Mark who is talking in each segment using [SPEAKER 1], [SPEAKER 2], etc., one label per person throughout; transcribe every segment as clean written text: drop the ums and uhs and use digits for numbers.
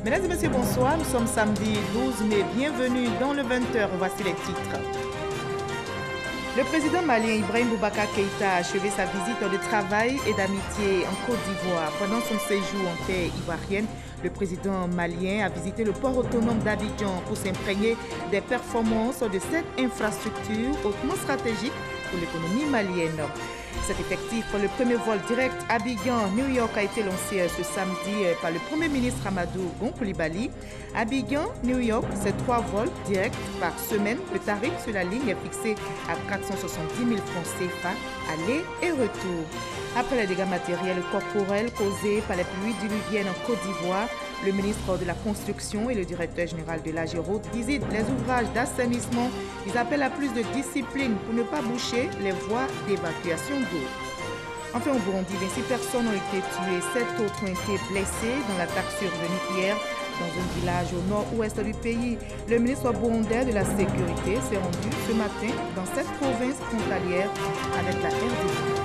[SPEAKER 1] Mesdames et messieurs, bonsoir. Nous sommes samedi 12 mai. Bienvenue dans le 20h. Voici les titres. Le président malien Ibrahim Boubacar Keïta a achevé sa visite de travail et d'amitié en Côte d'Ivoire. Pendant son séjour en terre ivoirienne, le président malien a visité le port autonome d'Abidjan pour s'imprégner des performances de cette infrastructure hautement stratégique pour l'économie malienne. Cet effectif, le premier vol direct Abidjan-New York a été lancé ce samedi par le Premier ministre Amadou Gon Coulibaly. Abidjan-New York, c'est 3 vols directs par semaine. Le tarif sur la ligne est fixé à 470 000 francs CFA, aller et retour. Après les dégâts matériels corporels causés par les pluies diluviennes en Côte d'Ivoire, le ministre de la Construction et le directeur général de l'AGEROUTE visitent les ouvrages d'assainissement. Ils appellent à plus de discipline pour ne pas boucher les voies d'évacuation d'eau. Enfin, au Burundi, 26 personnes ont été tuées, 7 autres ont été blessées dans l'attaque survenue hier dans un village au nord-ouest du pays. Le ministre burundais de la Sécurité s'est rendu ce matin dans cette province frontalière avec la RDC.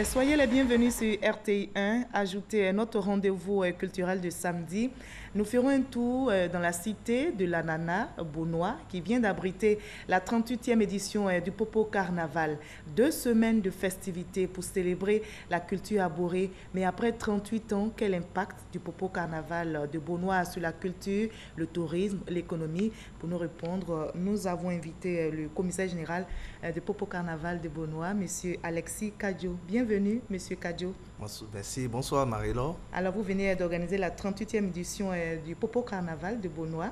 [SPEAKER 1] Soyez les bienvenus sur RTI 1. Ajoutez notre rendez-vous culturel de samedi. Nous ferons un tour dans la cité de l'Anana, Bonois, qui vient d'abriter la 38e édition du Popo Carnaval. 2 semaines de festivités pour célébrer la culture arborée. Mais après 38 ans, quel impact du Popo Carnaval de Bonois sur la culture, le tourisme, l'économie? Pour nous répondre, nous avons invité le commissaire général du Popo Carnaval de Bonois, M. Alexis Kadjo. Bienvenue, M. Kadjo.
[SPEAKER 2] Merci. Bonsoir, Marie-Laure.
[SPEAKER 1] Alors, vous venez d'organiser la 38e édition du Popo Carnaval de Bonois.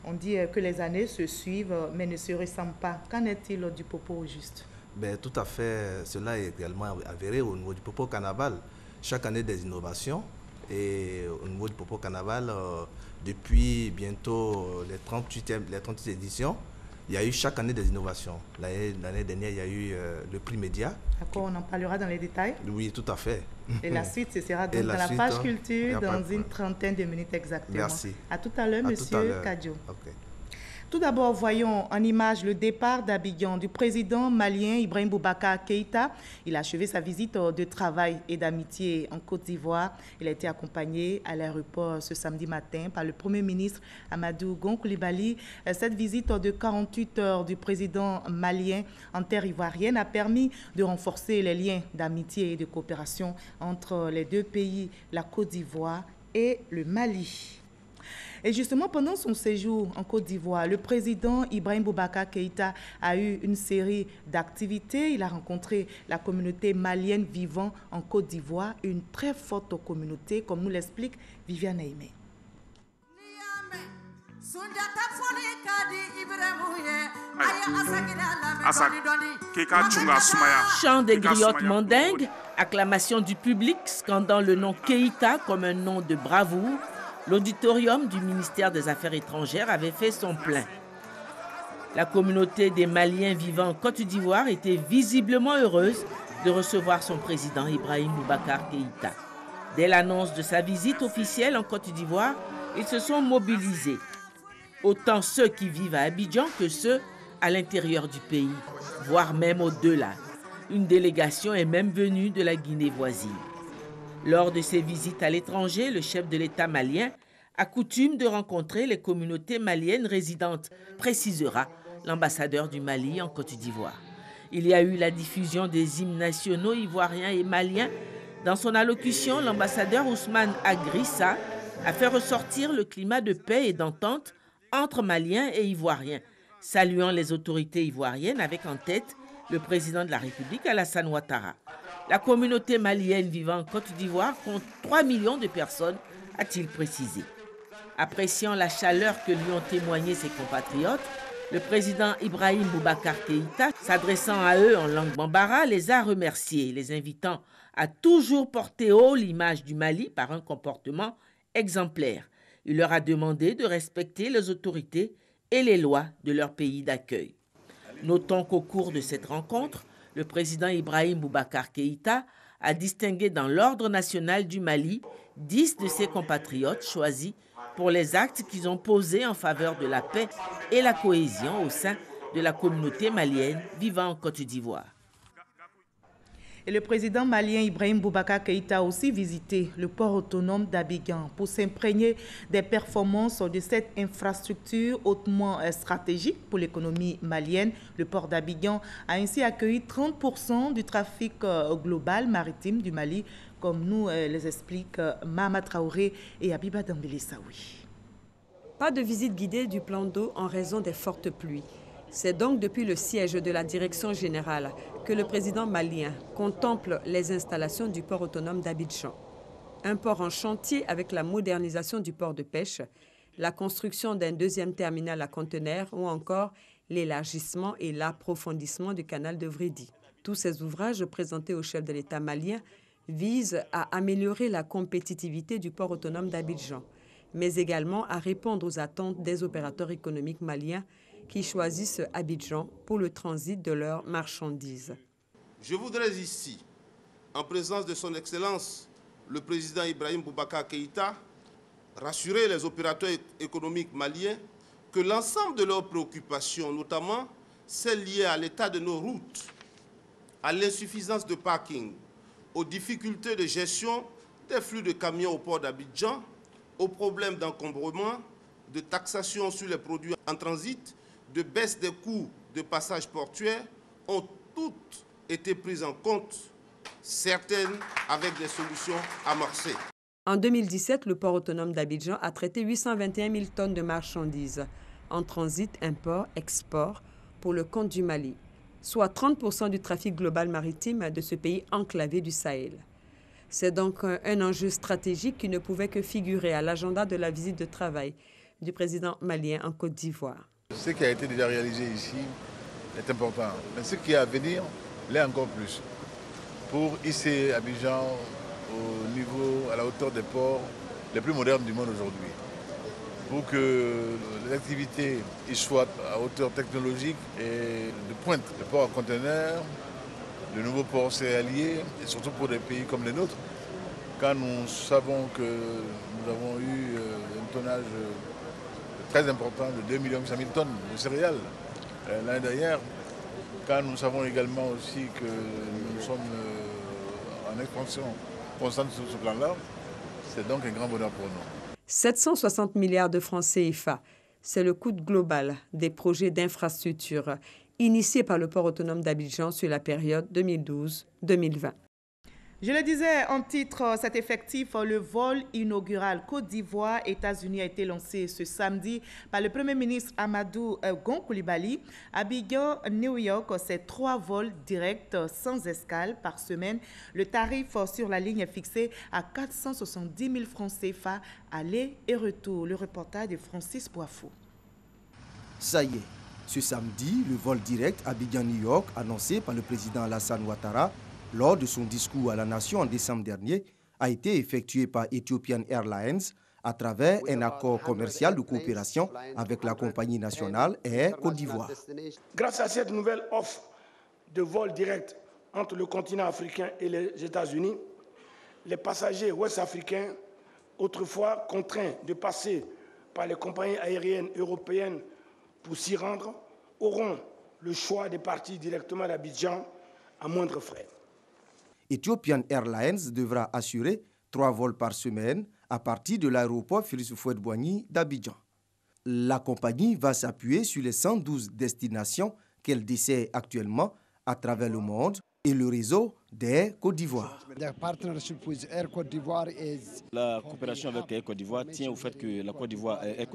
[SPEAKER 1] On dit que les années se suivent, mais ne se ressemblent pas. Qu'en est-il du Popo au juste?
[SPEAKER 2] Tout à fait. Cela est également avéré au niveau du Popo Carnaval. Chaque année, des innovations. Et au niveau du Popo Carnaval, depuis bientôt les 38 éditions, il y a eu chaque année des innovations. L'année dernière, il y a eu le prix Média.
[SPEAKER 1] D'accord, on en parlera dans les détails.
[SPEAKER 2] Oui, tout à fait.
[SPEAKER 1] Et la suite, ce sera donc dans la page culture, dans une trentaine de minutes exactement.
[SPEAKER 2] Merci.
[SPEAKER 1] À tout à l'heure, monsieur Kadjo.
[SPEAKER 2] Okay.
[SPEAKER 1] Tout d'abord, voyons en image le départ d'Abidjan du président malien Ibrahim Boubacar Keïta. Il a achevé sa visite de travail et d'amitié en Côte d'Ivoire. Il a été accompagné à l'aéroport ce samedi matin par le Premier ministre Amadou Gon Coulibaly. Cette visite de 48 heures du président malien en terre ivoirienne a permis de renforcer les liens d'amitié et de coopération entre les deux pays, la Côte d'Ivoire et le Mali. Et justement, pendant son séjour en Côte d'Ivoire, le président Ibrahim Boubacar Keïta a eu une série d'activités. Il a rencontré la communauté malienne vivant en Côte d'Ivoire, une très forte communauté, comme nous l'explique Viviane Aimé.
[SPEAKER 3] Chant des griottes mandingues, acclamation du public scandant le nom Keïta comme un nom de bravoure. L'auditorium du ministère des Affaires étrangères avait fait son plein. La communauté des Maliens vivant en Côte d'Ivoire était visiblement heureuse de recevoir son président Ibrahim Boubacar Keïta. Dès l'annonce de sa visite officielle en Côte d'Ivoire, ils se sont mobilisés. Autant ceux qui vivent à Abidjan que ceux à l'intérieur du pays, voire même au-delà. Une délégation est même venue de la Guinée voisine. Lors de ses visites à l'étranger, le chef de l'État malien a coutume de rencontrer les communautés maliennes résidentes, précisera l'ambassadeur du Mali en Côte d'Ivoire. Il y a eu la diffusion des hymnes nationaux ivoiriens et maliens. Dans son allocution, l'ambassadeur Ousmane Agrissa a fait ressortir le climat de paix et d'entente entre Maliens et Ivoiriens, saluant les autorités ivoiriennes avec en tête le président de la République Alassane Ouattara. La communauté malienne vivant en Côte d'Ivoire compte 3 millions de personnes, a-t-il précisé. Appréciant la chaleur que lui ont témoigné ses compatriotes, le président Ibrahim Boubacar Keïta, s'adressant à eux en langue bambara, les a remerciés, les invitant à toujours porter haut l'image du Mali par un comportement exemplaire. Il leur a demandé de respecter les autorités et les lois de leur pays d'accueil. Notons qu'au cours de cette rencontre, le président Ibrahim Boubacar Keïta a distingué dans l'ordre national du Mali 10 de ses compatriotes choisis pour les actes qu'ils ont posés en faveur de la paix et la cohésion au sein de la communauté malienne vivant en Côte d'Ivoire.
[SPEAKER 1] Et le président malien Ibrahim Boubacar Keïta a aussi visité le port autonome d'Abidjan pour s'imprégner des performances de cette infrastructure hautement stratégique pour l'économie malienne. Le port d'Abidjan a ainsi accueilli 30% du trafic global maritime du Mali, comme nous les expliquent Mahama Traoré et Abiba Dambélé Saoui.
[SPEAKER 4] Pas de visite guidée du plan d'eau en raison des fortes pluies. C'est donc depuis le siège de la direction générale que le président malien contemple les installations du port autonome d'Abidjan. Un port en chantier avec la modernisation du port de pêche, la construction d'un deuxième terminal à conteneurs ou encore l'élargissement et l'approfondissement du canal de Vridi. Tous ces ouvrages présentés au chef de l'État malien visent à améliorer la compétitivité du port autonome d'Abidjan, mais également à répondre aux attentes des opérateurs économiques maliens qui choisissent Abidjan pour le transit de leurs marchandises.
[SPEAKER 5] Je voudrais ici, en présence de son Excellence, le président Ibrahim Boubacar Keïta, rassurer les opérateurs économiques maliens que l'ensemble de leurs préoccupations, notamment celles liées à l'état de nos routes, à l'insuffisance de parking, aux difficultés de gestion des flux de camions au port d'Abidjan, aux problèmes d'encombrement, de taxation sur les produits en transit, de baisse des coûts de passage portuaire, ont toutes été prises en compte, certaines avec des solutions amorcées.
[SPEAKER 4] En 2017, le port autonome d'Abidjan a traité 821 000 tonnes de marchandises en transit, import, export pour le compte du Mali, soit 30% du trafic global maritime de ce pays enclavé du Sahel. C'est donc un enjeu stratégique qui ne pouvait que figurer à l'agenda de la visite de travail du président malien en Côte d'Ivoire.
[SPEAKER 6] Ce qui a été déjà réalisé ici est important, mais ce qui est à venir l'est encore plus. Pour hisser Abidjan au niveau, à la hauteur des ports les plus modernes du monde aujourd'hui, pour que l'activité y soit à hauteur technologique et de pointe. Le port à conteneurs, le nouveau port céréalier, et surtout pour des pays comme les nôtres, quand nous savons que nous avons eu un tonnage très important de 2 800 000 tonnes de céréales l'année dernière, quand nous savons également aussi que nous sommes en expansion constante sur ce plan-là, c'est donc un grand bonheur pour nous.
[SPEAKER 4] 760 milliards de francs CFA, c'est le coût global des projets d'infrastructure initiés par le port autonome d'Abidjan sur la période 2012-2020.
[SPEAKER 1] Je le disais en titre, cet effectif, le vol inaugural Côte d'Ivoire-États-Unis a été lancé ce samedi par le Premier ministre Amadou Gon Coulibaly. Abidjan-New York, c'est 3 vols directs sans escale par semaine. Le tarif sur la ligne est fixé à 470 000 francs CFA, aller et retour. Le reportage de Francis Boifou.
[SPEAKER 7] Ça y est, ce samedi, le vol direct Abidjan-New York, annoncé par le président Alassane Ouattara, lors de son discours à la nation en décembre dernier, a été effectué par Ethiopian Airlines à travers un accord commercial de coopération avec la compagnie nationale Air Côte d'Ivoire.
[SPEAKER 8] Grâce à cette nouvelle offre de vol direct entre le continent africain et les États-Unis, les passagers ouest-africains, autrefois contraints de passer par les compagnies aériennes européennes pour s'y rendre, auront le choix de partir directement d'Abidjan à moindre frais.
[SPEAKER 7] Ethiopian Airlines devra assurer 3 vols par semaine à partir de l'aéroport Félix Houphouët-Boigny d'Abidjan. La compagnie va s'appuyer sur les 112 destinations qu'elle dessert actuellement à travers le monde et le réseau d'Air Côte d'Ivoire.
[SPEAKER 9] La coopération avec Air Côte d'Ivoire tient au fait que Air Côte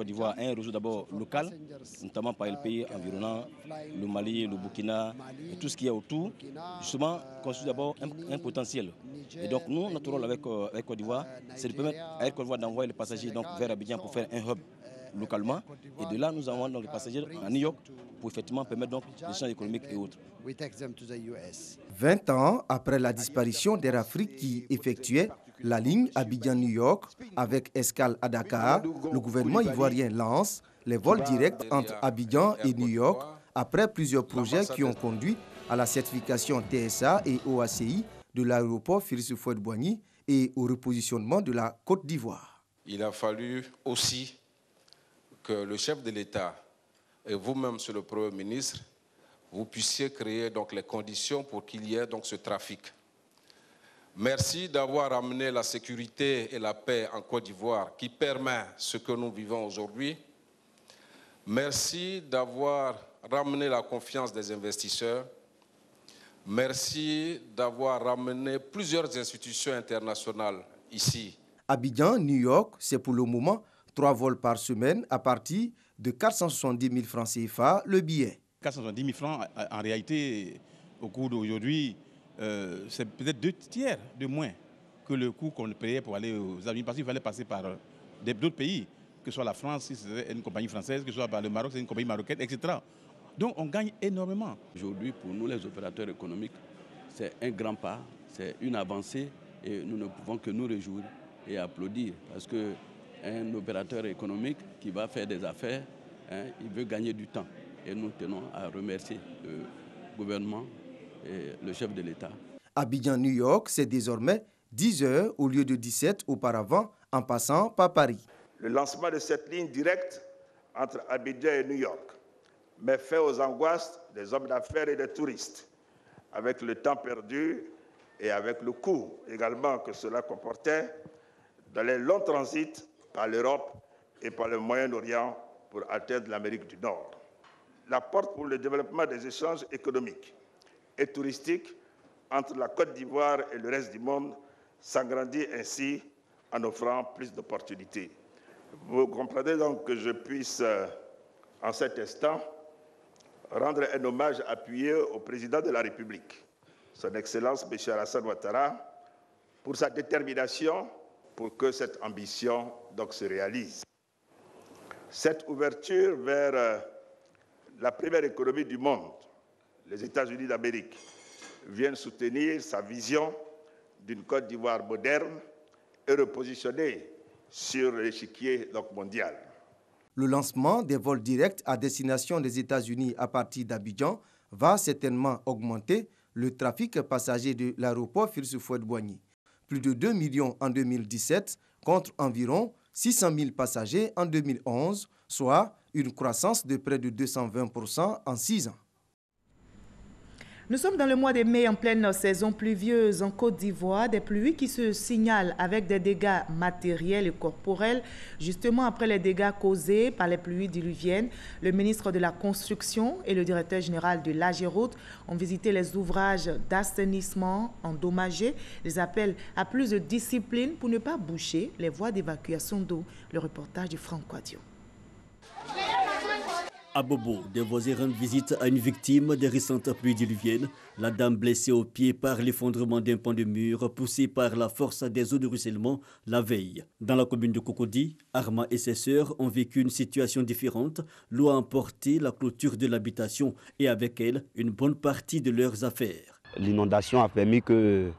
[SPEAKER 9] d'Ivoire a un réseau d'abord local, notamment par les pays environnants, le Mali, le Burkina, et tout ce qu'il y a autour, justement constitue d'abord un potentiel. Et donc nous, notre rôle avec Air Côte d'Ivoire, c'est de permettre à Air Côte d'Ivoire d'envoyer les passagers donc, vers Abidjan pour faire un hub localement. Et de là, nous envoyons donc les passagers à New York pour effectivement permettre donc l'échange économique et autres.
[SPEAKER 7] 20 ans après la disparition d'Air Afrique qui effectuait la ligne Abidjan-New York avec escale à Dakar, le gouvernement ivoirien lance les vols directs entre Abidjan et New York après plusieurs projets qui ont conduit à la certification TSA et OACI de l'aéroport Félix Houphouët-Boigny et au repositionnement de la Côte d'Ivoire.
[SPEAKER 10] Il a fallu aussi que le chef de l'État et vous-même, Monsieur le Premier ministre, vous puissiez créer donc les conditions pour qu'il y ait donc ce trafic. Merci d'avoir amené la sécurité et la paix en Côte d'Ivoire qui permet ce que nous vivons aujourd'hui. Merci d'avoir ramené la confiance des investisseurs. Merci d'avoir ramené plusieurs institutions internationales ici.
[SPEAKER 7] Abidjan, New York, c'est pour le moment 3 vols par semaine à partir de 470 000 francs CFA le billet.
[SPEAKER 11] 470 000 francs, en réalité, au cours d'aujourd'hui, c'est peut-être 2 tiers de moins que le coût qu'on payait pour aller aux États-Unis, parce qu'il fallait passer par d'autres pays, que ce soit la France, si c'est une compagnie française, que ce soit par le Maroc, c'est une compagnie marocaine, etc. Donc on gagne énormément.
[SPEAKER 12] Aujourd'hui, pour nous les opérateurs économiques, c'est un grand pas, c'est une avancée et nous ne pouvons que nous réjouir et applaudir parce qu'un opérateur économique qui va faire des affaires, il veut gagner du temps. Et nous tenons à remercier le gouvernement et le chef de l'État.
[SPEAKER 7] Abidjan-New York, c'est désormais 10 heures au lieu de 17 auparavant en passant par Paris.
[SPEAKER 8] Le lancement de cette ligne directe entre Abidjan et New York met fin aux angoisses des hommes d'affaires et des touristes, avec le temps perdu et avec le coût également que cela comportait dans les longs transits par l'Europe et par le Moyen-Orient pour atteindre l'Amérique du Nord. La porte pour le développement des échanges économiques et touristiques entre la Côte d'Ivoire et le reste du monde s'agrandit ainsi en offrant plus d'opportunités. Vous comprendrez donc que je puisse, en cet instant, rendre un hommage appuyé au président de la République, son Excellence M. Alassane Ouattara, pour sa détermination pour que cette ambition donc, se réalise. Cette ouverture vers la première économie du monde, les États-Unis d'Amérique, vient soutenir sa vision d'une Côte d'Ivoire moderne et repositionnée sur l'échiquier mondial.
[SPEAKER 7] Le lancement des vols directs à destination des États-Unis à partir d'Abidjan va certainement augmenter le trafic passager de l'aéroport Félix Houphouët-Boigny. Plus de 2 millions en 2017 contre environ 600 000 passagers en 2011, soit une croissance de près de 220% en 6 ans.
[SPEAKER 1] Nous sommes dans le mois de mai en pleine saison pluvieuse en Côte d'Ivoire, des pluies qui se signalent avec des dégâts matériels et corporels. Justement, après les dégâts causés par les pluies diluviennes, le ministre de la Construction et le directeur général de l'AGEROUTE ont visité les ouvrages d'assainissement endommagés. Les appels à plus de discipline pour ne pas boucher les voies d'évacuation d'eau. Le reportage de Franck Quadio.
[SPEAKER 13] À Bobo, des voisins rendent visite à une victime des récentes pluies diluviennes. La dame blessée au pied par l'effondrement d'un pan de mur poussé par la force des eaux de ruissellement la veille. Dans la commune de Cocody, Arma et ses sœurs ont vécu une situation différente. L'eau a emporté la clôture de l'habitation et avec elle une bonne partie de leurs affaires.
[SPEAKER 14] L'inondation a permis que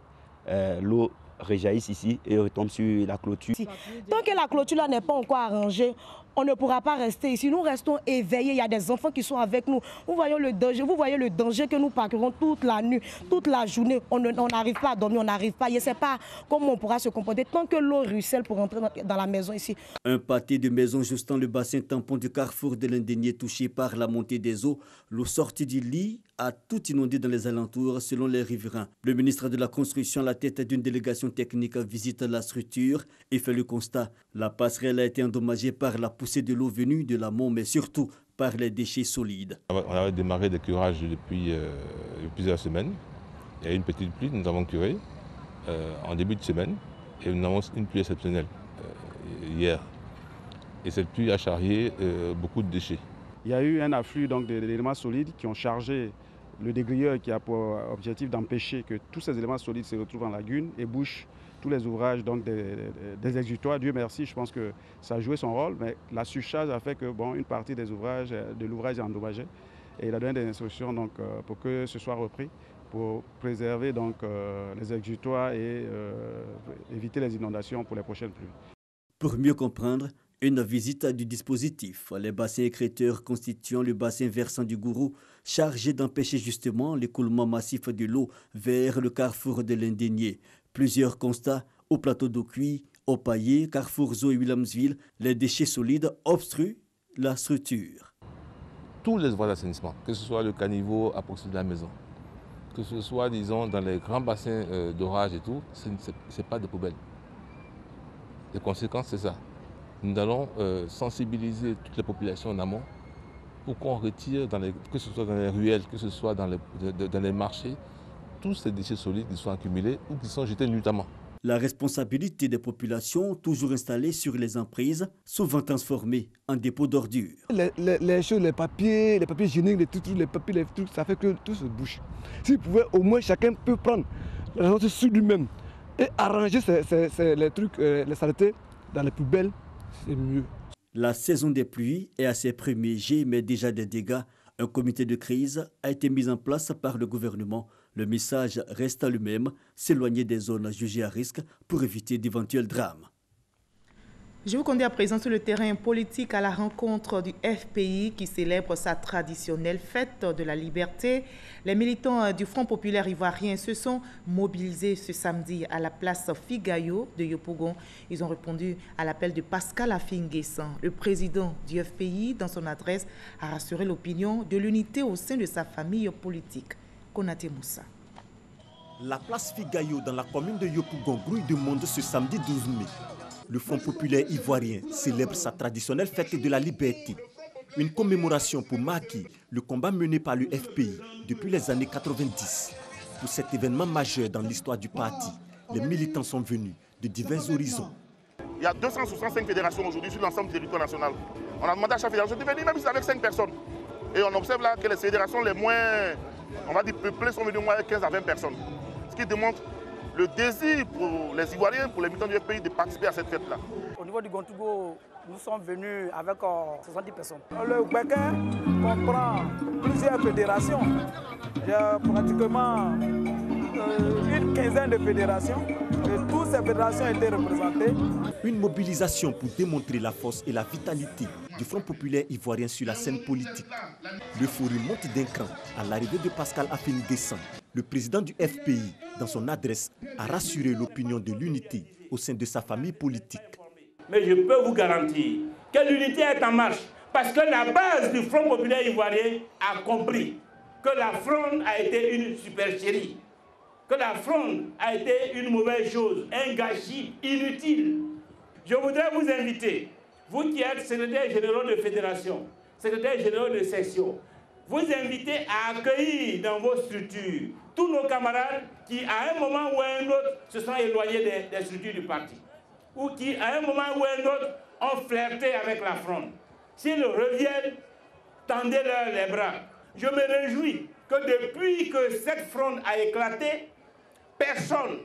[SPEAKER 14] l'eau rejaillisse ici et retombe sur la clôture.
[SPEAKER 15] Tant que la clôture n'est pas encore arrangée, on ne pourra pas rester ici. Nous restons éveillés. Il y a des enfants qui sont avec nous. Vous voyez le danger que nous parcourons toute la nuit, toute la journée. On n'arrive pas à dormir, on n'arrive pas. Je ne sais pas comment on pourra se comporter tant que l'eau ruisselle pour entrer dans la maison ici.
[SPEAKER 13] Un pâté de maisons justant le bassin tampon du carrefour de l'Indénié touché par la montée des eaux. L'eau sortie du lit a tout inondé dans les alentours selon les riverains. Le ministre de la Construction, à la tête d'une délégation technique, visite la structure et fait le constat. La passerelle a été endommagée par la poussée de l'eau venue de l'amont, mais surtout par les déchets solides.
[SPEAKER 16] On avait démarré des curages depuis plusieurs semaines. Il y a eu une petite pluie, nous avons curé en début de semaine et nous avons une pluie exceptionnelle hier. Et cette pluie a charrié beaucoup de déchets.
[SPEAKER 17] Il y a eu un afflux d'éléments solides qui ont chargé le dégrilleur qui a pour objectif d'empêcher que tous ces éléments solides se retrouvent en lagune et bouchent tous les ouvrages des exutoires. Dieu merci, je pense que ça a joué son rôle, mais la surcharge a fait que une partie de l'ouvrage est endommagée. Et il a donné des instructions pour que ce soit repris, pour préserver les exutoires et éviter les inondations pour les prochaines pluies.
[SPEAKER 13] Pour mieux comprendre, une visite du dispositif, les bassins écréteurs constituant le bassin versant du Gourou, chargé d'empêcher justement l'écoulement massif de l'eau vers le carrefour de l'Indénié. Plusieurs constats au plateau d'eau cuit, au Paillé, Carrefour Zoo et Williamsville, les déchets solides obstruent la structure.
[SPEAKER 16] Tous les voies d'assainissement, que ce soit le caniveau à proximité de la maison, que que ce soit, disons, dans les grands bassins d'orage et tout, ce n'est pas des poubelles. Les conséquences, c'est ça. Nous allons sensibiliser toutes les populations en amont pour qu'on retire, que ce soit dans les ruelles, que ce soit dans les marchés, tous ces déchets solides qui sont accumulés ou qui sont jetés nuitamment.
[SPEAKER 13] La responsabilité des populations, toujours installées sur les emprises, souvent transformées en dépôts d'ordures.
[SPEAKER 18] Les choses, les papiers hygiéniques, les papiers, ça fait que tout se bouche. S'il pouvait, au moins chacun peut prendre la responsabilité sur lui-même et arranger les trucs, les saletés dans les poubelles, c'est mieux.
[SPEAKER 13] La saison des pluies est à ses premiers jets, mais déjà des dégâts. Un comité de crise a été mis en place par le gouvernement. Le message reste le même, s'éloigner des zones jugées à risque pour éviter d'éventuels drames.
[SPEAKER 1] Je vous conduis à présent sur le terrain politique à la rencontre du FPI qui célèbre sa traditionnelle fête de la liberté. Les militants du Front populaire ivoirien se sont mobilisés ce samedi à la place Figayo de Yopougon. Ils ont répondu à l'appel de Pascal Affi-N'Guessan. Le président du FPI, dans son adresse, a rassuré l'opinion de l'unité au sein de sa famille politique. Konaté Moussa.
[SPEAKER 19] La place Figayo dans la commune de Yopougon grouille de monde ce samedi 12 mai. Le Front populaire ivoirien célèbre sa traditionnelle fête de la liberté. Une commémoration pour marquer le combat mené par le FPI depuis les années 90. Pour cet événement majeur dans l'histoire du parti, les militants sont venus de divers horizons.
[SPEAKER 20] Il y a 265 fédérations aujourd'hui sur l'ensemble du territoire national. On a demandé à chaque fédération de venir même si c'est avec 5 personnes. Et on observe là que les fédérations les moins, on va dire, peuplées sont venues au moins 15 à 20 personnes. Ce qui démontre le désir pour les Ivoiriens, pour les militants du FPI de participer à cette fête-là.
[SPEAKER 21] Au niveau du Gontougo, nous sommes venus avec 70 personnes. Le Béquin comprend plusieurs fédérations. Il y a pratiquement une quinzaine de fédérations. Et toutes ces fédérations étaient représentées.
[SPEAKER 19] Une mobilisation pour démontrer la force et la vitalité du Front populaire ivoirien sur la scène politique. L'euphorie monte d'un cran à l'arrivée de Pascal Affi-N'Guessan. Le président du FPI, dans son adresse, a rassuré l'opinion de l'unité au sein de sa famille politique.
[SPEAKER 22] Mais je peux vous garantir que l'unité est en marche parce que la base du Front populaire ivoirien a compris que la fronde a été une supercherie, que la fronde a été une mauvaise chose, un gâchis inutile. Je voudrais vous inviter, vous qui êtes secrétaire général de fédération, secrétaire général de section, vous inviter à accueillir dans vos structures tous nos camarades qui, à un moment ou à un autre, se sont éloignés des structures du parti, ou qui, à un moment ou à un autre, ont flirté avec la fronde. S'ils reviennent, tendez-leur les bras. Je me réjouis que depuis que cette fronde a éclaté, personne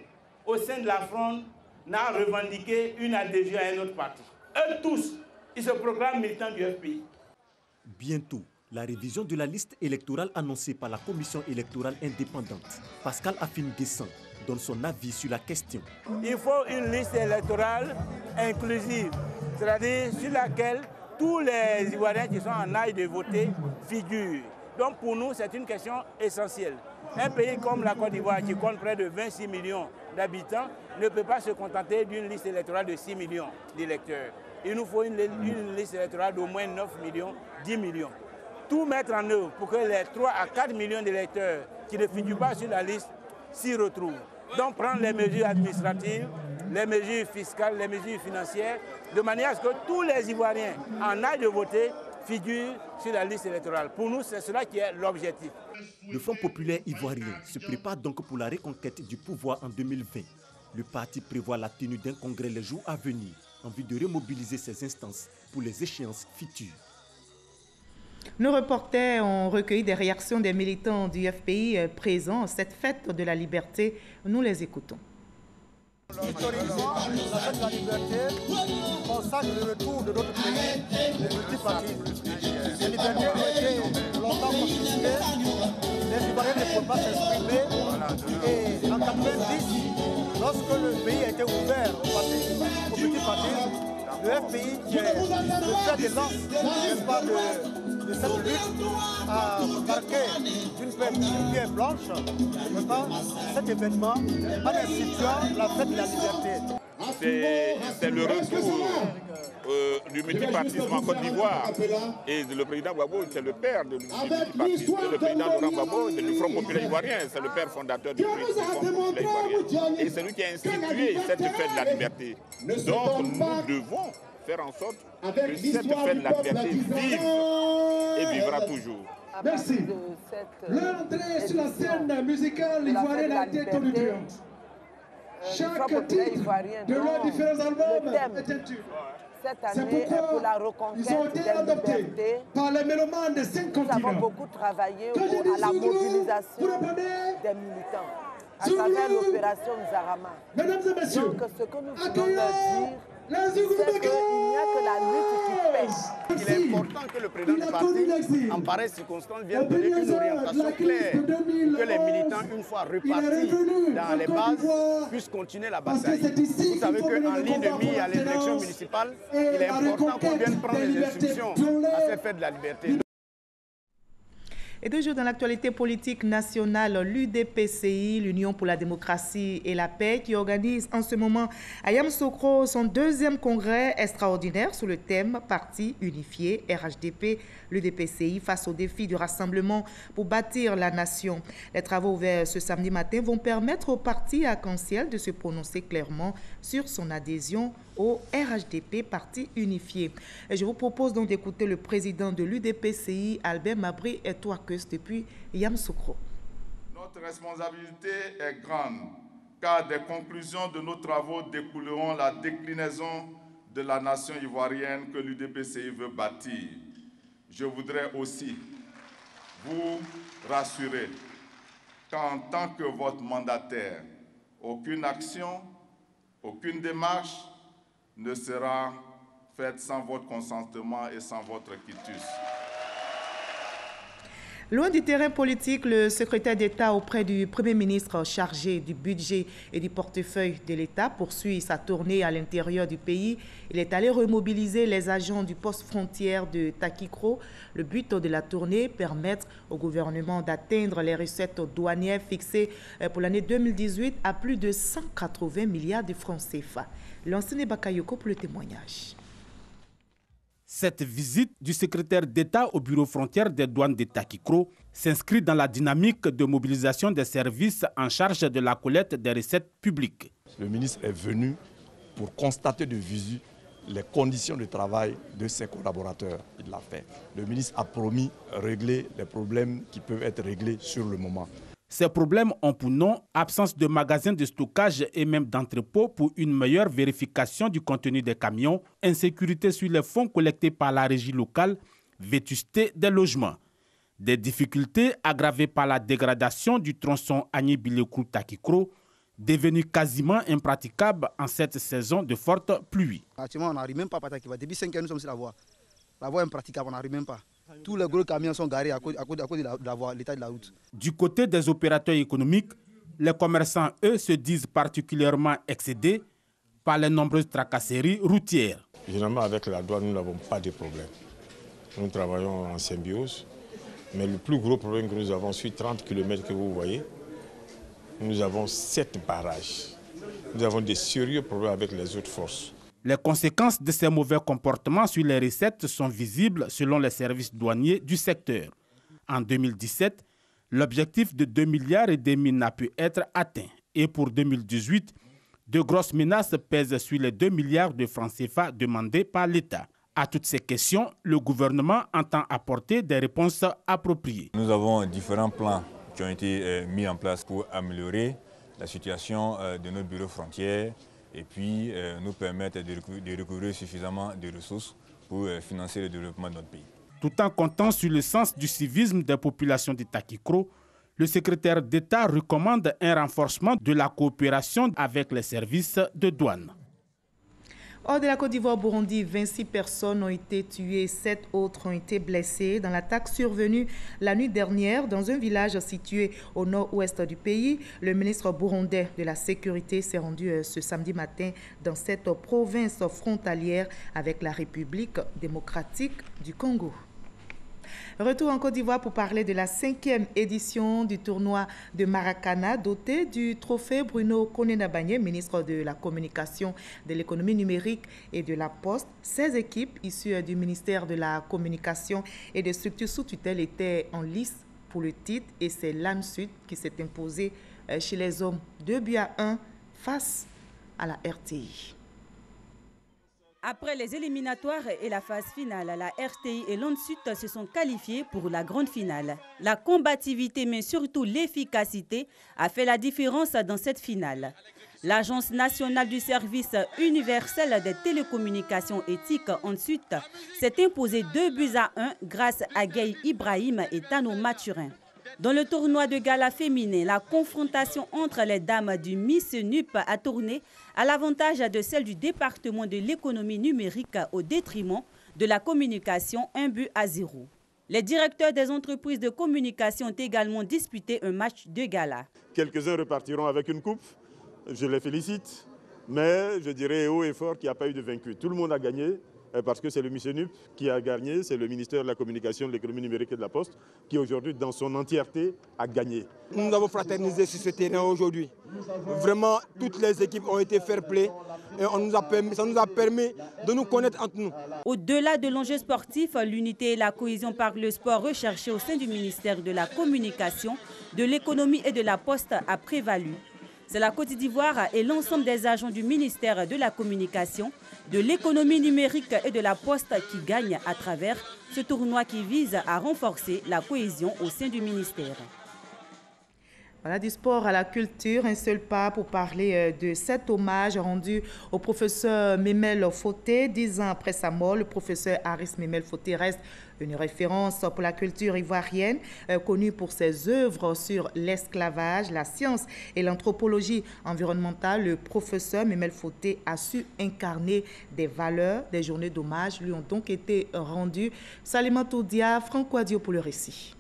[SPEAKER 22] au sein de la fronde n'a revendiqué une adhésion à un autre parti. Eux tous, ils se proclament militants du FPI.
[SPEAKER 19] Bientôt, la révision de la liste électorale annoncée par la commission électorale indépendante. Pascal Affi-N'Guessan donne son avis sur la question.
[SPEAKER 21] Il faut une liste électorale inclusive, c'est-à-dire sur laquelle tous les Ivoiriens qui sont en âge de voter figurent. Donc pour nous, c'est une question essentielle. Un pays comme la Côte d'Ivoire, qui compte près de 26 millions d'habitants, ne peut pas se contenter d'une liste électorale de 6 millions d'électeurs. Il nous faut une liste électorale d'au moins 9 millions, 10 millions. Tout mettre en œuvre pour que les 3 à 4 millions d'électeurs qui ne figurent pas sur la liste s'y retrouvent. Donc prendre les mesures administratives, les mesures fiscales, les mesures financières, de manière à ce que tous les Ivoiriens en âge de voter figurent sur la liste électorale. Pour nous, c'est cela qui est l'objectif.
[SPEAKER 19] Le Front populaire ivoirien se prépare donc pour la reconquête du pouvoir en 2020. Le parti prévoit la tenue d'un congrès les jours à venir en vue de remobiliser ses instances pour les échéances futures.
[SPEAKER 1] Nos reporters ont recueilli des réactions des militants du FPI présents à cette fête de la liberté. Nous les écoutons.
[SPEAKER 23] Historiquement, la fête de la liberté consacre le retour de notre pays, le multipartisme. Les libertés ont été longtemps constituées, les Ivoiriens ne pouvaient pas s'exprimer. Et en 1990, lorsque le pays a été ouvert au multipartisme, le FPI, qui est le fer de lance, n'est-ce pas, de cette lutte, a marqué d'une pierre blanche, n'est-ce pas, cet événement en instituant la fête de la liberté.
[SPEAKER 2] c'est le retour du multipartisme en Côte d'Ivoire. Et le président Gbagbo, c'est le père du multipartisme. Le président Laurent Gbagbo, c'est du Front populaire ivoirien, c'est le père fondateur du Front populaire ivoirien. Et c'est lui qui a institué cette fête de la liberté. Donc nous devons faire en sorte que cette fête de la liberté vive et vivra toujours.
[SPEAKER 3] Merci. L'entrée sur la scène musicale ivoirienne a été tonitruante. Chaque titre de leurs différents albums est un tube. C'est pourquoi ils ont été adoptés par les mélomanes de 5 continents.
[SPEAKER 5] Nous avons beaucoup travaillé à la mobilisation des militants à travers l'opération Zarama.
[SPEAKER 3] Mesdames et messieurs,
[SPEAKER 5] donc ce que nous voulons leur dire, c'est qu'il n'y a que la lutte qui pèse.
[SPEAKER 24] Il est important que le président du parti, en pareille circonstance, vienne donner une orientation claire, que les militants, une fois repartis dans les bases, puissent continuer la bataille. Vous savez qu'en ligne de mire à l'élection municipale, il est important qu'on vienne prendre les instructions à cette fête de la liberté.
[SPEAKER 1] Et toujours dans l'actualité politique nationale, l'UDPCI, l'Union pour la démocratie et la paix, qui organise en ce moment à Yamoussoukro son deuxième congrès extraordinaire sous le thème Parti unifié RHDP, l'UDPCI face aux défis du rassemblement pour bâtir la nation. Les travaux ouverts ce samedi matin vont permettre au parti arc-en-ciel de se prononcer clairement sur son adhésion au RHDP, Parti unifié. Et je vous propose donc d'écouter le président de l'UDPCI, Albert Mabry et Touakeus, depuis Yamoussoukro.
[SPEAKER 25] Notre responsabilité est grande, car des conclusions de nos travaux découleront la déclinaison de la nation ivoirienne que l'UDPCI veut bâtir. Je voudrais aussi vous rassurer qu'en tant que votre mandataire, aucune action, aucune démarche ne sera faite sans votre consentement et sans votre quitus.
[SPEAKER 1] Loin du terrain politique, le secrétaire d'État auprès du Premier ministre chargé du budget et du portefeuille de l'État poursuit sa tournée à l'intérieur du pays. Il est allé remobiliser les agents du poste frontière de Takikro. Le but de la tournée, permettre au gouvernement d'atteindre les recettes douanières fixées pour l'année 2018 à plus de 180 milliards de francs CFA. L'ancien Bakayoko pour le témoignage.
[SPEAKER 26] Cette visite du secrétaire d'État au bureau frontière des douanes de Takikro s'inscrit dans la dynamique de mobilisation des services en charge de la collecte des recettes publiques.
[SPEAKER 27] Le ministre est venu pour constater de visu les conditions de travail de ses collaborateurs. Il l'a fait. Le ministre a promis régler les problèmes qui peuvent être réglés sur le moment.
[SPEAKER 26] Ces problèmes ont pour nom absence de magasins de stockage et même d'entrepôts pour une meilleure vérification du contenu des camions, insécurité sur les fonds collectés par la régie locale, vétusté des logements. Des difficultés aggravées par la dégradation du tronçon Agny-Bilekou-Takikro, devenu quasiment impraticable en cette saison de fortes pluies.
[SPEAKER 28] Actuellement, on n'arrive même pas à Takikro. Depuis 5 ans, nous sommes sur la voie. La voie est impraticable, on n'arrive même pas. Tous les gros camions sont garés à cause de la voie, l'état de la route.
[SPEAKER 26] Du côté des opérateurs économiques, les commerçants, eux, se disent particulièrement excédés par les nombreuses tracasseries routières.
[SPEAKER 29] Généralement, avec la douane, nous n'avons pas de problème. Nous travaillons en symbiose. Mais le plus gros problème que nous avons sur 30 km que vous voyez, nous avons 7 barrages. Nous avons des sérieux problèmes avec les autres forces.
[SPEAKER 26] Les conséquences de ces mauvais comportements sur les recettes sont visibles selon les services douaniers du secteur. En 2017, l'objectif de 2,5 milliards n'a pu être atteint. Et pour 2018, de grosses menaces pèsent sur les 2 milliards de francs CFA demandés par l'État. À toutes ces questions, le gouvernement entend apporter des réponses appropriées.
[SPEAKER 30] Nous avons différents plans qui ont été mis en place pour améliorer la situation de nos bureaux frontières et puis nous permettre de recouvrir suffisamment de ressources pour financer le développement de notre pays.
[SPEAKER 26] Tout en comptant sur le sens du civisme des populations de Takikro, le secrétaire d'État recommande un renforcement de la coopération avec les services de douane.
[SPEAKER 1] Hors de la Côte d'Ivoire-Burundi, 26 personnes ont été tuées, 7 autres ont été blessées dans l'attaque survenue la nuit dernière dans un village situé au nord-ouest du pays. Le ministre burundais de la Sécurité s'est rendu ce samedi matin dans cette province frontalière avec la République démocratique du Congo. Retour en Côte d'Ivoire pour parler de la 5e édition du tournoi de Maracana, doté du trophée Bruno Konenabanye, ministre de la Communication, de l'économie numérique et de la Poste. 16 équipes issues du ministère de la Communication et des structures sous tutelle étaient en lice pour le titre et c'est l'AN Sud qui s'est imposé chez les hommes 2-1 face à la RTI.
[SPEAKER 4] Après les éliminatoires et la phase finale, la RTI et l'ANSUT se sont qualifiés pour la grande finale. La combativité, mais surtout l'efficacité, a fait la différence dans cette finale. L'Agence nationale du service universel des télécommunications éthiques, ANSUT, s'est imposée 2-1 grâce à Gueye Ibrahim et Tano Mathurin. Dans le tournoi de gala féminin, la confrontation entre les dames du Miss NUP a tourné à l'avantage de celle du département de l'économie numérique au détriment de la communication 1-0. Les directeurs des entreprises de communication ont également disputé un match de gala.
[SPEAKER 6] Quelques-uns repartiront avec une coupe, je les félicite, mais je dirais haut et fort qu'il n'y a pas eu de vaincu. Tout le monde a gagné. Parce que c'est le MICENUP qui a gagné, c'est le ministère de la Communication, de l'économie numérique et de la Poste qui aujourd'hui, dans son entièreté, a gagné.
[SPEAKER 7] Nous avons fraternisé sur ce terrain aujourd'hui. Vraiment, toutes les équipes ont été fair play et ça nous a permis de nous connaître entre nous.
[SPEAKER 4] Au-delà de l'enjeu sportif, l'unité et la cohésion par le sport recherchée au sein du ministère de la Communication, de l'économie et de la Poste a prévalu. C'est la Côte d'Ivoire et l'ensemble des agents du ministère de la Communication, de l'économie numérique et de la Poste qui gagnent à travers ce tournoi qui vise à renforcer la cohésion au sein du ministère.
[SPEAKER 1] Voilà, du sport à la culture, un seul pas pour parler de cet hommage rendu au professeur Memel Fauté. 10 ans après sa mort, le professeur Aris Memel Fauté reste une référence pour la culture ivoirienne, connu pour ses œuvres sur l'esclavage, la science et l'anthropologie environnementale. Le professeur Memel Fauté a su incarner des valeurs. Des journées d'hommage lui ont donc été rendues. Salima Toudia, Franck Wadio pour le récit.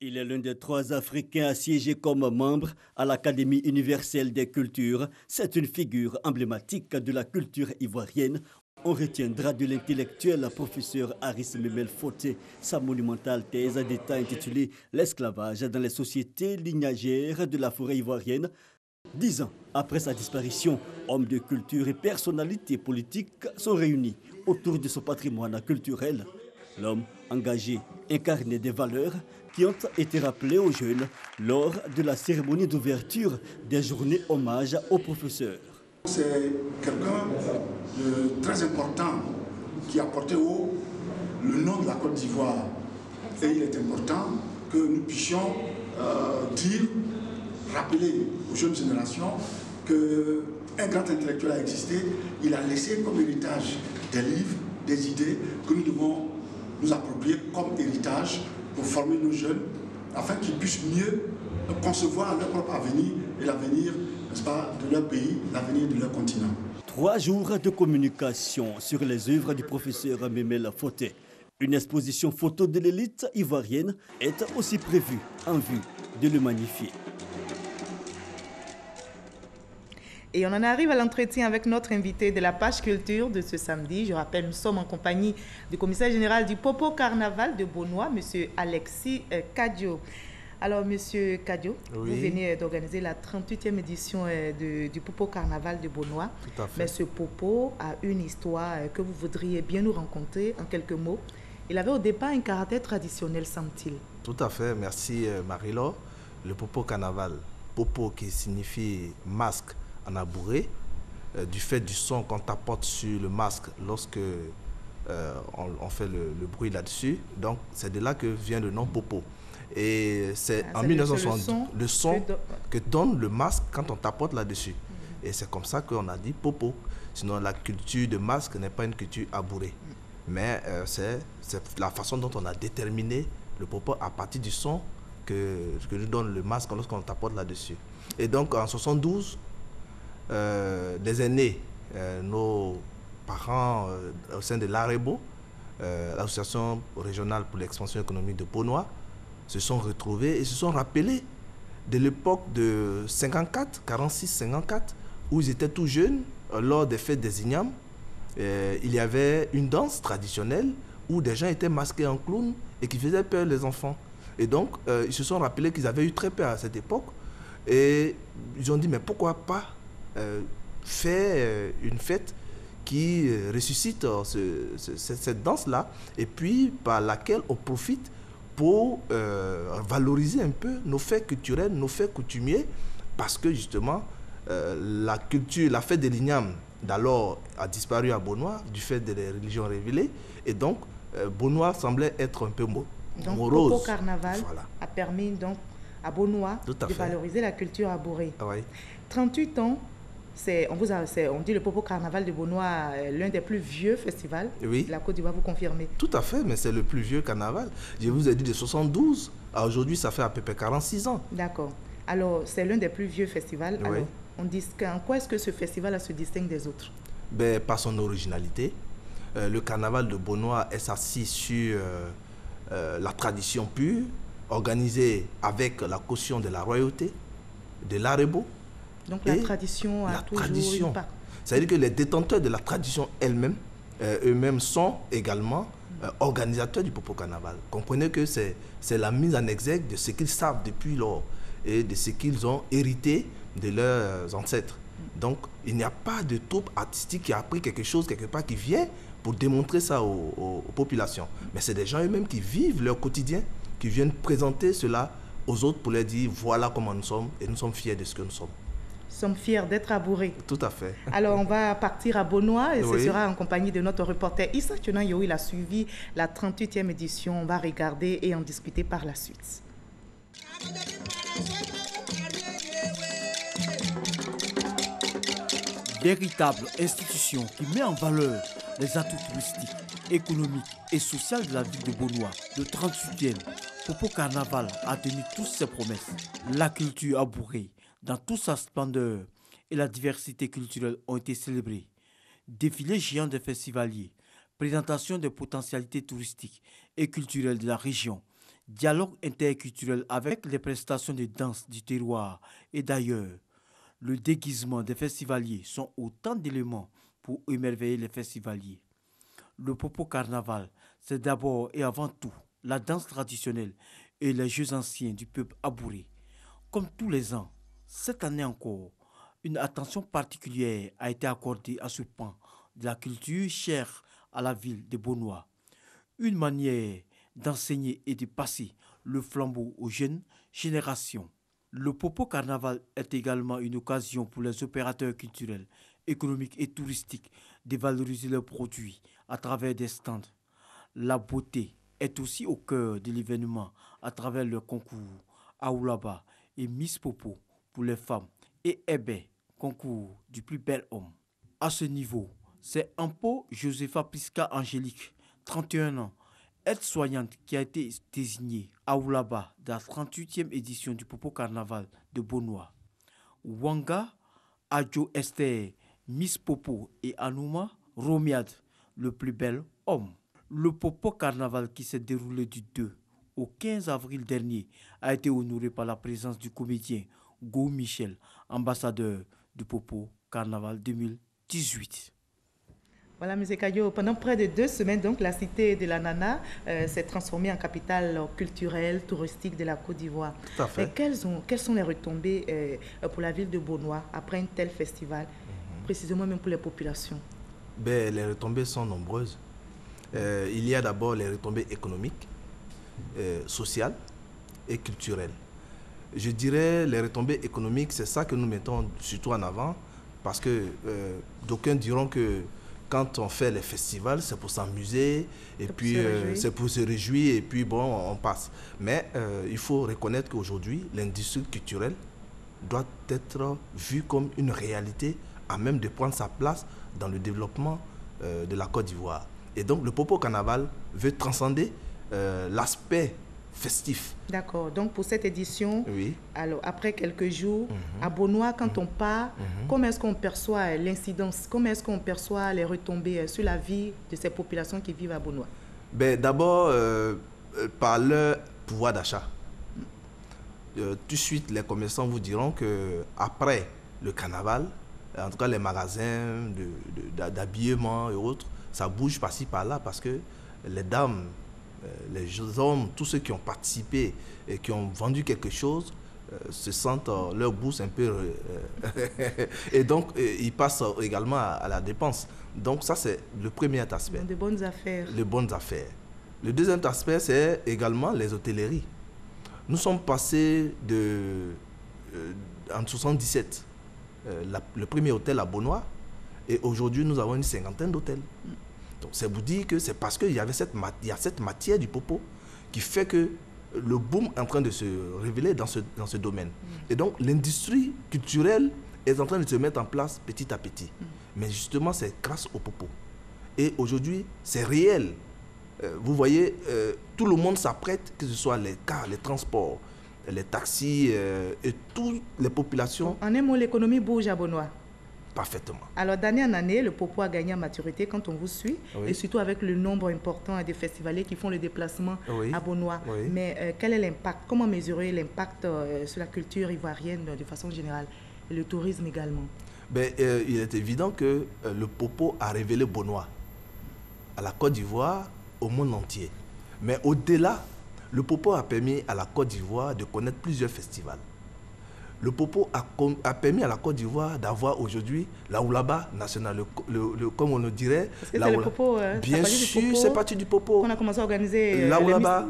[SPEAKER 13] Il est l'un des 3 Africains à siéger comme membre à l'Académie universelle des cultures. C'est une figure emblématique de la culture ivoirienne. On retiendra de l'intellectuel professeur Aris Memel Fauté sa monumentale thèse d'État intitulée « L'esclavage dans les sociétés lignagères de la forêt ivoirienne ». 10 ans après sa disparition, hommes de culture et personnalités politiques sont réunis autour de son patrimoine culturel. L'homme engagé incarnait des valeurs qui ont été rappelées aux jeunes lors de la cérémonie d'ouverture des journées hommage au professeur.
[SPEAKER 8] C'est quelqu'un de très important qui a porté haut le nom de la Côte d'Ivoire. Et il est important que nous puissions rappeler aux jeunes générations qu'un grand intellectuel a existé. Il a laissé comme héritage des livres, des idées que nous devons nous approprier comme héritage pour former nos jeunes afin qu'ils puissent mieux concevoir leur propre avenir et l'avenir, n'est-ce pas, de leur pays, l'avenir de leur continent.
[SPEAKER 13] 3 jours de communication sur les œuvres du professeur Memel Fauté. Une exposition photo de l'élite ivoirienne est aussi prévue en vue de le magnifier.
[SPEAKER 1] Et on en arrive à l'entretien avec notre invité de la page culture de ce samedi. Je rappelle, nous sommes en compagnie du commissaire général du Popo Carnaval de Beaunois, M. Alexis Kadio. Alors, M. Kadio, oui, vous venez d'organiser la 38e édition du Popo Carnaval de Beaunois.
[SPEAKER 9] Tout à fait.
[SPEAKER 1] Mais ce Popo a une histoire que vous voudriez bien nous raconter en quelques mots. Il avait au départ un caractère traditionnel, semble-t-il.
[SPEAKER 9] Tout à fait, merci Marie-Laure. Le Popo Carnaval, Popo qui signifie masque en abouré, du fait du son qu'on tapote sur le masque lorsque on fait le bruit là-dessus. Donc c'est de là que vient le nom Popo. Et c'est en 1972 le son que donne le masque quand on tapote là-dessus. Et c'est comme ça qu'on a dit Popo. Sinon la culture de masque n'est pas une culture abourée. Mais c'est la façon dont on a déterminé le Popo à partir du son que nous donne le masque lorsqu'on tapote là-dessus. Et donc en 1972, des aînés, nos parents au sein de l'AREBO, l'association régionale pour l'expansion économique de Beaunois, se sont retrouvés et se sont rappelés de l'époque de 54, 46, 54, où ils étaient tout jeunes, lors des fêtes des Ignames. Il y avait une danse traditionnelle où des gens étaient masqués en clown et qui faisaient peur les enfants. Et donc, ils se sont rappelés qu'ils avaient eu très peur à cette époque. Et ils ont dit, mais pourquoi pas faire une fête qui ressuscite cette danse-là, et puis par laquelle on profite pour valoriser un peu nos faits culturels, nos faits coutumiers, parce que justement, la culture, la fête des Lignames d'alors a disparu à Beaunois du fait des religions révélées, et donc Beaunois semblait être un peu morose.
[SPEAKER 1] Donc Popo Carnaval a permis donc à Beaunois de valoriser la culture abourée.
[SPEAKER 9] Ah oui.
[SPEAKER 1] 38 ans, on dit le Popo Carnaval de Beaunois, l'un des plus vieux festivals.
[SPEAKER 9] Oui.
[SPEAKER 1] La Côte d'Ivoire, vous confirmez?
[SPEAKER 9] Tout à fait, mais c'est le plus vieux carnaval. Je vous ai dit de 72 à aujourd'hui, ça fait à peu près 46 ans.
[SPEAKER 1] D'accord. Alors, c'est l'un des plus vieux festivals.
[SPEAKER 9] Oui.
[SPEAKER 1] Alors, en quoi est-ce que ce festival se distingue des autres?
[SPEAKER 9] Ben, par son originalité. Le carnaval de Beaunois est assis sur la tradition pure, organisée avec la caution de la royauté, de l'Arebo.
[SPEAKER 1] Donc la tradition a toujours une part.
[SPEAKER 9] C'est-à-dire que les détenteurs de la tradition eux-mêmes sont également organisateurs du Popo Carnaval. Comprenez que c'est la mise en exergue de ce qu'ils savent depuis lors et de ce qu'ils ont hérité de leurs ancêtres. Donc, il n'y a pas de troupe artistique qui a appris quelque chose quelque part qui vient pour démontrer ça aux populations. Mais c'est des gens eux-mêmes qui vivent leur quotidien, qui viennent présenter cela aux autres pour leur dire voilà comment nous sommes et nous sommes fiers de ce que nous sommes.
[SPEAKER 1] Nous sommes fiers d'être abourés.
[SPEAKER 9] Tout à fait.
[SPEAKER 1] Alors, on va partir à Beaunois et ce sera en compagnie de notre reporter Issa Tchonan-Yo. Il a suivi la 38e édition. On va regarder et en discuter par la suite.
[SPEAKER 10] Véritable institution qui met en valeur les atouts touristiques, économiques et sociaux de la ville de Beaunois. Le 38e Popo Carnaval a tenu toutes ses promesses. La culture abourée dans toute sa splendeur et la diversité culturelle ont été célébrées. Défilé géant des festivaliers, présentation des potentialités touristiques et culturelles de la région, dialogue interculturel avec les prestations de danse du terroir et d'ailleurs. Le déguisement des festivaliers sont autant d'éléments pour émerveiller les festivaliers. Le Popo Carnaval, c'est d'abord et avant tout la danse traditionnelle et les jeux anciens du peuple abouré. Comme tous les ans, cette année encore, une attention particulière a été accordée à ce pan de la culture chère à la ville de Beaunois. Une manière d'enseigner et de passer le flambeau aux jeunes générations. Le Popo Carnaval est également une occasion pour les opérateurs culturels, économiques et touristiques de valoriser leurs produits à travers des stands. La beauté est aussi au cœur de l'événement à travers le concours Aoulaba et Miss Popo pour les femmes et Ebe, concours du plus bel homme. À ce niveau, c'est Ampo Josepha Prisca Angélique, 31 ans, aide-soignante qui a été désignée à Oulaba dans la 38e édition du Popo Carnaval de Beaunois. Wanga, Adjo Esther, Miss Popo et Anouma Romiad, le plus bel homme. Le Popo Carnaval qui s'est déroulé du 2 au 15 avril dernier a été honoré par la présence du comédien Go Michel, ambassadeur du Popo Carnaval 2018.
[SPEAKER 1] Voilà, M. Kayo, pendant près de 2 semaines, donc, la cité de la Nana s'est transformée en capitale culturelle, touristique de la Côte d'Ivoire.
[SPEAKER 9] Tout à fait.
[SPEAKER 1] Et quelles sont les retombées pour la ville de Beaunois après un tel festival, précisément même pour les populations?
[SPEAKER 9] Ben, les retombées sont nombreuses. Il y a d'abord les retombées économiques, sociales et culturelles. Je dirais les retombées économiques, c'est ça que nous mettons surtout en avant, parce que d'aucuns diront que quand on fait les festivals, c'est pour s'amuser, et puis c'est pour se réjouir, et puis bon, on passe. Mais il faut reconnaître qu'aujourd'hui, l'industrie culturelle doit être vue comme une réalité à même de prendre sa place dans le développement de la Côte d'Ivoire. Et donc, le Popo Carnaval veut transcender l'aspect festif.
[SPEAKER 1] D'accord. Donc, pour cette édition,
[SPEAKER 9] oui.
[SPEAKER 1] Alors, après quelques jours, à Beaunois, quand on part, comment est-ce qu'on perçoit l'incidence, comment est-ce qu'on perçoit les retombées sur la vie de ces populations qui vivent à Beaunois?
[SPEAKER 9] Ben, d'abord, par leur pouvoir d'achat. Tout de suite, les commerçants vous diront qu'après le carnaval, en tout cas les magasins d'habillement et autres, ça bouge par-ci par-là parce que les dames, les hommes, tous ceux qui ont participé et qui ont vendu quelque chose, se sentent leur bourse un peu... et donc, ils passent également à la dépense. Donc, ça, c'est le premier aspect.
[SPEAKER 1] De bonnes affaires. Les
[SPEAKER 9] bonnes affaires. Le deuxième aspect, c'est également les hôtelleries. Nous sommes passés en 1977, le premier hôtel à Beaunois, et aujourd'hui, nous avons une 50aine d'hôtels. Donc, c'est vous dire que c'est parce qu'il y avait cette matière du popo qui fait que le boom est en train de se révéler dans ce domaine. Et donc, l'industrie culturelle est en train de se mettre en place petit à petit. Mais justement, c'est grâce au popo. Et aujourd'hui, c'est réel. Vous voyez, tout le monde s'apprête, que ce soit les cars, les transports, les taxis et toutes les populations.
[SPEAKER 1] En un mot, l'économie bouge à Beaunois.
[SPEAKER 9] Parfaitement.
[SPEAKER 1] Alors, d'année en année, le popo a gagné en maturité quand on vous suit, et surtout avec le nombre important des festivaliers qui font le déplacement à Beaunois. Mais quel est l'impact? Comment mesurer l'impact sur la culture ivoirienne de façon générale et le tourisme également?
[SPEAKER 9] Il est évident que le popo a révélé Beaunois à la Côte d'Ivoire, au monde entier. Mais au-delà, le popo a permis à la Côte d'Ivoire de connaître plusieurs festivals. Le popo a permis à la Côte d'Ivoire d'avoir aujourd'hui la Oulaba nationale, comme on le dirait.
[SPEAKER 1] Parce que c'est le popo,
[SPEAKER 9] bien sûr, c'est parti du popo.
[SPEAKER 1] On a commencé à organiser
[SPEAKER 9] la Oulaba,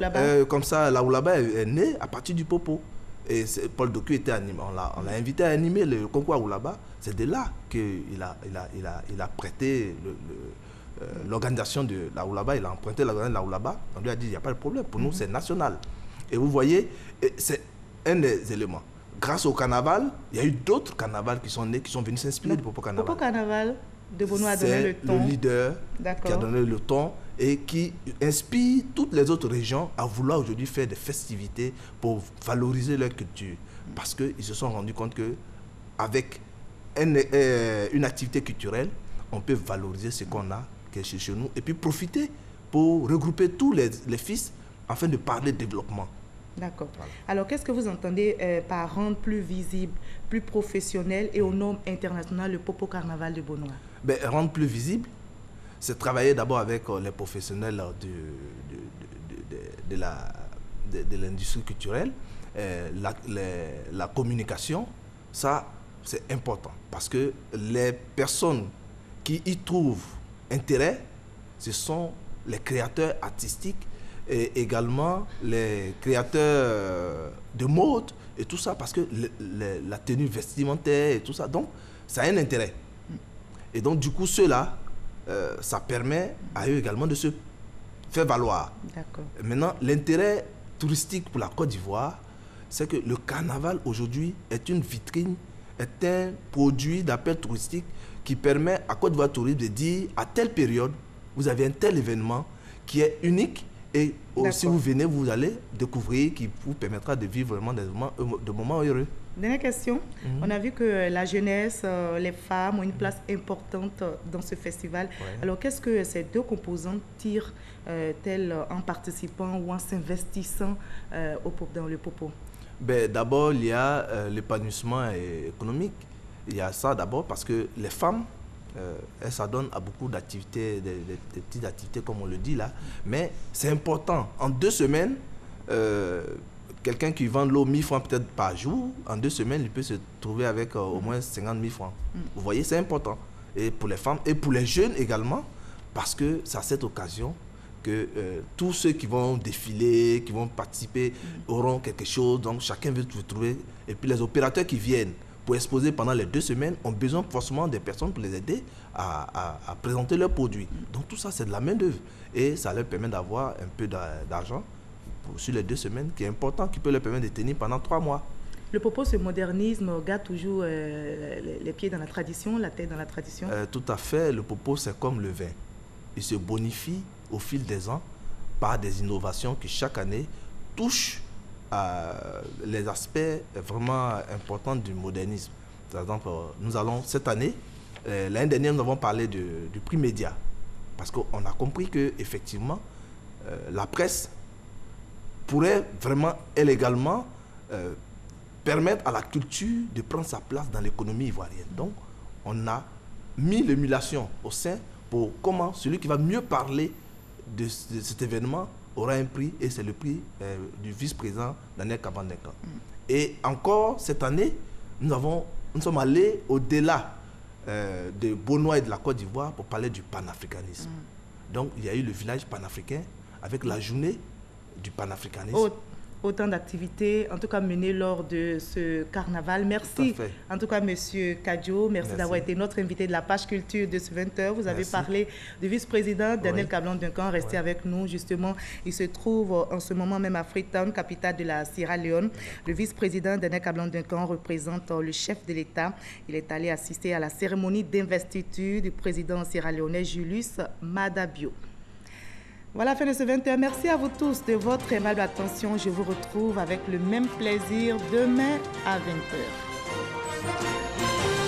[SPEAKER 9] comme ça, la Oulaba est née à partir du popo. Et Paul Doku était animé, on l'a invité à animer le concours à Oulaba. C'est de là qu'il a prêté l'organisation de la Oulaba, il a emprunté l'organisation de la Oulaba. On lui a dit, il n'y a pas de problème, pour nous c'est national. Et vous voyez, c'est un des éléments. Grâce au carnaval, il y a eu d'autres carnavals qui sont nés, qui sont venus s'inspirer du Popo Carnaval.
[SPEAKER 1] Popo Carnaval de Beaunois a donné le ton.
[SPEAKER 9] C'est le leader qui a donné le ton et qui inspire toutes les autres régions à vouloir aujourd'hui faire des festivités pour valoriser leur culture. Parce qu'ils se sont rendus compte qu'avec une activité culturelle, on peut valoriser ce qu'on a chez nous et puis profiter pour regrouper tous les fils afin de parler de développement.
[SPEAKER 1] D'accord. Voilà. Alors, qu'est-ce que vous entendez par rendre plus visible, plus professionnel et aux normes internationales le Popo Carnaval de Beaunois?
[SPEAKER 9] Rendre plus visible, c'est travailler d'abord avec les professionnels de l'industrie culturelle, la communication. Ça, c'est important parce que les personnes qui y trouvent intérêt, ce sont les créateurs artistiques et également les créateurs de mode et tout ça, parce que la tenue vestimentaire et tout ça, donc ça a un intérêt. Et donc du coup, ceux-là, ça permet à eux également de se faire valoir. Maintenant, l'intérêt touristique pour la Côte d'Ivoire, c'est que le carnaval aujourd'hui est une vitrine, est un produit d'appel touristique qui permet à Côte d'Ivoire Tourisme de dire à telle période, vous avez un tel événement qui est unique. Et si vous venez, vous allez découvrir, qui vous permettra de vivre vraiment des moments heureux.
[SPEAKER 1] Dernière question. On a vu que la jeunesse, les femmes ont une place importante dans ce festival. Alors, qu'est-ce que ces deux composantes tirent elles en participant ou en s'investissant dans le Popo?
[SPEAKER 9] D'abord, il y a l'épanouissement économique. Il y a ça d'abord parce que les femmes, elles s'adonnent à beaucoup d'activités, des petites activités comme on le dit là. Mais c'est important. En 2 semaines, quelqu'un qui vend l'eau 1000 francs peut-être par jour, en 2 semaines, il peut se trouver avec au moins 50 000 francs. Vous voyez, c'est important. Et pour les femmes et pour les jeunes également, parce que c'est à cette occasion que tous ceux qui vont défiler, qui vont participer, auront quelque chose. Donc chacun veut trouver. Et puis les opérateurs qui viennent pour exposer pendant les 2 semaines ont besoin forcément des personnes pour les aider à présenter leurs produits. Donc tout ça, c'est de la main-d'œuvre. Et ça leur permet d'avoir un peu d'argent sur les 2 semaines, qui est important, qui peut leur permettre de tenir pendant 3 mois.
[SPEAKER 1] Le Popo se modernisme, garde toujours les pieds dans la tradition, la tête dans la tradition?
[SPEAKER 9] Tout à fait. Le Popo, c'est comme le vin. Il se bonifie au fil des ans par des innovations qui, chaque année, touchent les aspects vraiment importants du modernisme. Par exemple, nous allons cette année, l'année dernière, nous avons parlé du prix média, parce qu'on a compris que effectivement, la presse pourrait vraiment, elle également, permettre à la culture de prendre sa place dans l'économie ivoirienne. Donc, on a mis l'émulation au sein pour comment celui qui va mieux parler de cet événement aura un prix, et c'est le prix du vice-président Daniel Kablan-Duncan. Et encore cette année, nous sommes allés au-delà de Bonois et de la Côte d'Ivoire pour parler du panafricanisme. Donc il y a eu le village panafricain avec la journée du panafricanisme.
[SPEAKER 1] Autant d'activités, en tout cas menées lors de ce carnaval. Merci en tout cas Monsieur Kadjo, merci d'avoir été notre invité de la page culture de ce 20h. Vous avez parlé du vice-président Daniel Kablan-Duncan. Restez avec nous justement. Il se trouve en ce moment même à Freetown, capitale de la Sierra Leone. Le vice-président Daniel Kablan-Duncan représente le chef de l'État. Il est allé assister à la cérémonie d'investiture du président sierra-léonais Julius Maada Bio. Voilà, fin de ce 20h. Merci à vous tous de votre aimable attention. Je vous retrouve avec le même plaisir demain à 20h.